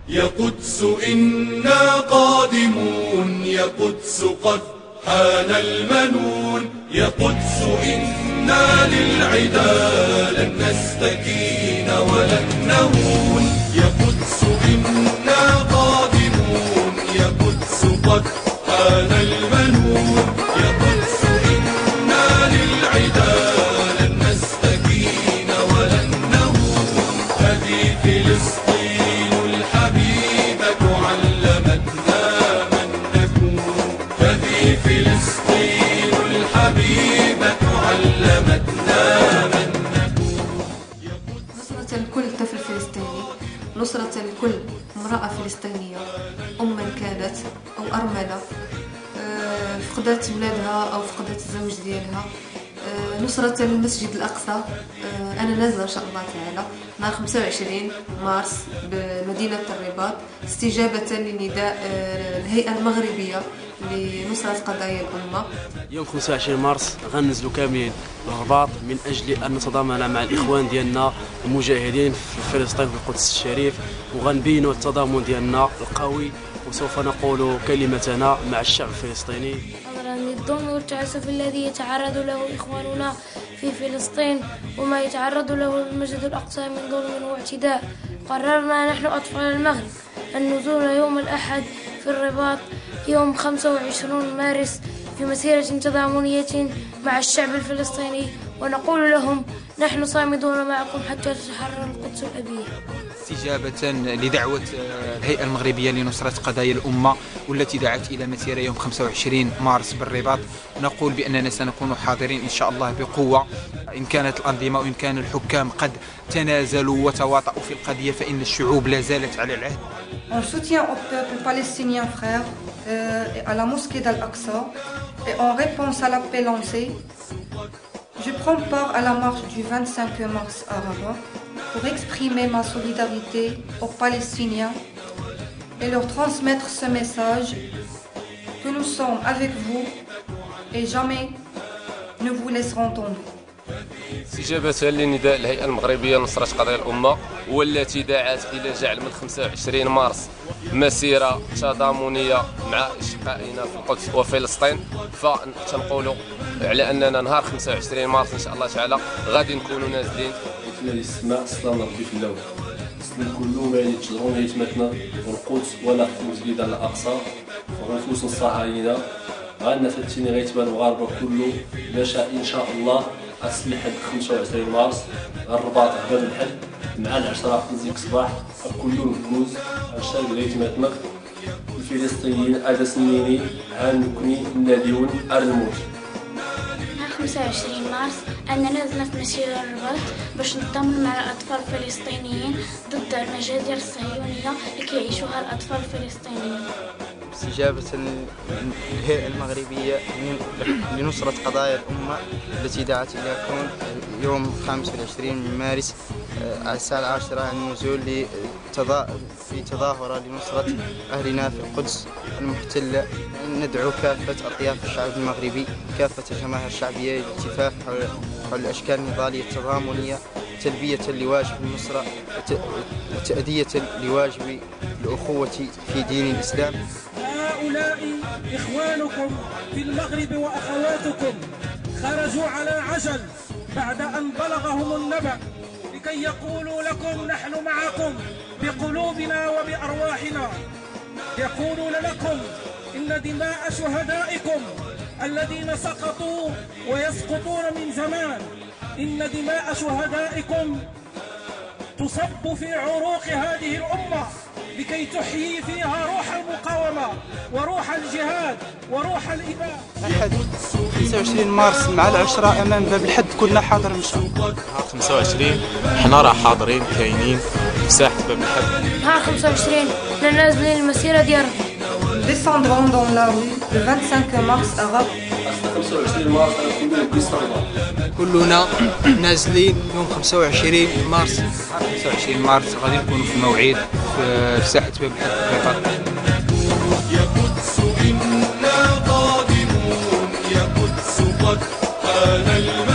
يا قدس إنا قادمون، يا قدس قد حان المنون، يا قدس إنا للعدا لن نستكين ولن نهون، يا قدس إنا قادمون، يا قدس قد حان المنون، يا قدس إنا للعدا لن نستكين ولن نهون. هذه فلسطين الحبيبة علمتنا من نكون، هذه فلسطين الحبيبة علمتنا من نكون. نصرة لكل طفل فلسطيني، نصرة لكل امرأة فلسطينية أما كانت أو أرملة فقدت ولادها أو فقدت الزوج ديالها، نصرة للمسجد الأقصى. أنا نازلة إن شاء الله تعالى نهار 25 مارس بمدينة الرباط استجابة لنداء الهيئة المغربية لنصرة قضايا الأمة. يوم 25 مارس غننزلوا كاملين للرباط من أجل أن نتضامن مع الإخوان ديالنا المجاهدين في فلسطين في القدس الشريف، وغنبينوا التضامن ديالنا القوي، وسوف نقول كلمتنا مع الشعب الفلسطيني. نظرا للظلم والتعسف الذي يتعرض له إخواننا في فلسطين وما يتعرض له المسجد الأقصى من ظلم واعتداء، قررنا نحن أطفال المغرب أن نزور يوم الأحد في الرباط يوم 25 مارس في مسيرة تضامنية مع الشعب الفلسطيني، ونقول لهم نحن صامدون معكم حتى تتحرر القدس الأبية. استجابة لدعوة الهيئة المغربية لنصرة قضايا الأمة والتي دعت إلى مسيرة يوم 25 مارس بالرباط، نقول بأننا سنكون حاضرين إن شاء الله بقوة. إن كانت الأنظمة وإن كان الحكام قد تنازلوا وتواطؤوا في القضية فإن الشعوب لا زالت على العهد. En soutien au peuple palestinien frère et à la mosquée d'Al-Aqsa, et en réponse à l'appel lancé, je prends part à la marche du 25 mars à Rabat pour exprimer ma solidarité aux Palestiniens et leur transmettre ce message que nous sommes avec vous et jamais ne vous laisserons tomber. استجابة لنداء الهيئة المغربية لنصرة قضايا الأمة والتي دعت إلى جعل من 25 مارس مسيرة تضامنية مع أشقائنا في القدس وفلسطين، فتنقولوا على أننا نهار 25 مارس إن شاء الله تعالى غادي نكونوا نازلين. في السماء سلام ربي في اللون، السلام كله ما يتجرون يتمتنا والقدس ولا في المسجد الأقصى ونفوس الصهاينة غنفتيني غيتبان المغاربة كله مشى إن شاء الله أسلحة 25 مارس الرباط باب الحد مع 10 ديك الصباح كله نكوز الشارع غيتمتنا الفلسطينيين هذا سنيني هانكني ناديون الموت. 25 مارس أننا نزلنا في مسيرة الرباط باش نتضامن مع الأطفال الفلسطينيين ضد المجازر الصهيونية اللي كيعيشوها الأطفال الفلسطينيين. استجابة الهيئة المغربية لنصرة قضايا الأمة التي دعت إلى كون يوم 25 من مارس على الساعة 10 النزول في تظاهرة لنصرة أهلنا في القدس المحتلة. ندعو كافة أطياف الشعب المغربي، كافة الجماهير الشعبية للالتفاف حول الأشكال النضالية التضامنية تلبية لواجب النصرة وتأدية لواجب الأخوة في دين الإسلام. هؤلاء إخوانكم في المغرب وأخواتكم خرجوا على عجل بعد أن بلغهم النبأ لكي يقولوا لكم نحن معكم بقلوبنا وبأرواحنا، يقولون لكم إن دماء شهدائكم الذين سقطوا ويسقطون من زمان، إن دماء شهدائكم تصب في عروق هذه الأمة لكي تحيي فيها روح المقاومة وروح الجهاد وروح الإباء. أحد 25 مارس مع 10 أمام باب الحد كلنا حاضر إن شاء الله. نهار 25 حنا راه حاضرين كاينين في ساحة باب الحد. نهار 25 حنا نازلين المسيرة ديالنا. Descendrons dans la rue le 25 mars à Rabat. 25 مارس كلنا نازلين يوم 25 مارس. 25 مارس غادي نكونوا في موعد في ساحة باب الحد. يا قدس إنا قادمون، يا قدس قد حان الموت.